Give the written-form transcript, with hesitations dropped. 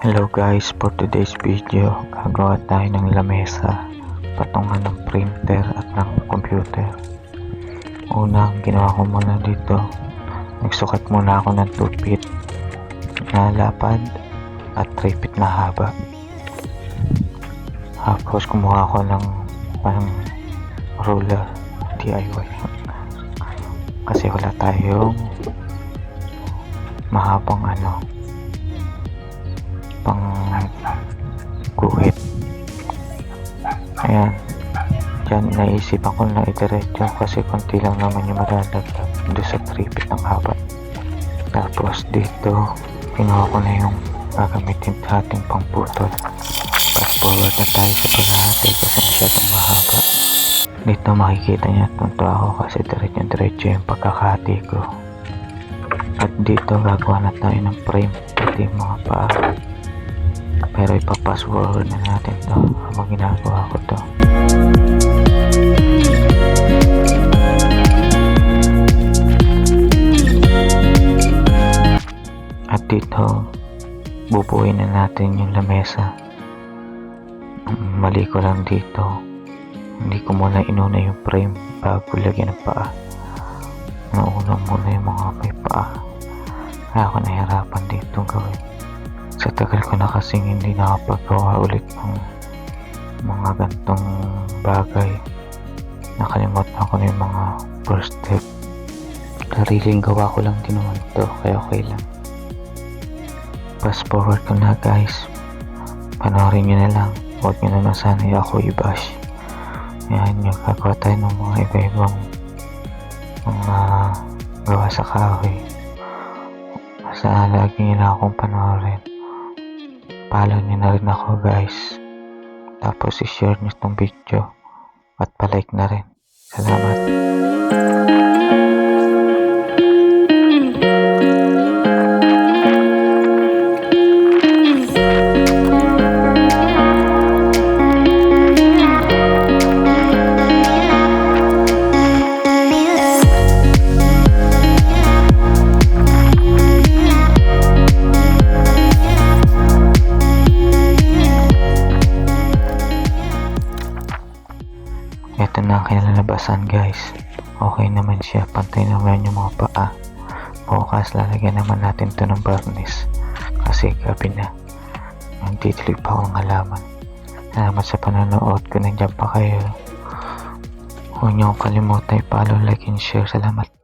Hello guys, for today's video gagawa tayo ng lamesa patungan ng printer at ng computer. Una, ang ginawa ko muna dito, nagsukat muna ako ng 2 feet na lapad at 3 feet na haba. Tapos kumuha ako ng ruler DIY kasi wala tayong mahabang pang guhit. Ayan, dyan naisipan ko na itiretso kasi konti lang naman yung madadagdag doon sa 3 feet ng haba. Tapos dito kinuha ko na yung gagamitin sa ating pangputol. Fast forward na tayo sa paghahati kasi masyadong mahaba. Dito makikita niya tunto ako kasi diretso yung pagkakahati ko. At dito gagawa na tayo ng frame pati mga paa, pero ipapass forward na natin to habang ginagawa ko to. At dito bubuuin na natin yung lamesa. Mali ko lang dito, hindi ko muna inuna yung frame bago lagyan ng paa. Nauna muna yung mga may paa, kaya ako nahirapan dito gawin. Sa tagal ko na kasing hindi nakapagawa ulit ng mga gantong bagay, nakalimutan ko na yung mga first step. Sariling gawa ko lang din naman to, kaya okay lang. Fast forward ko na guys, panoorin nyo na lang, huwag nyo naman sana ako i-bash. Yan yung gagawa tayo ng mga iba-ibang mga gawa sa kahoy. Basta lagi nyo na akong panoorin. Follow nyo na rin ako guys, tapos i-share nyo itong video at palike na rin. Salamat. Ito na ang kinalabasan guys. Okay naman siya, pantay naman yung mga paa. Bukas lalagyan naman natin to ng varnish kasi gabi na, nagtitilig pa akong halaman. Salamat sa panonood. Kung nandiyan pa kayo, huwag niyo kalimutan i-follow, like and share. Salamat.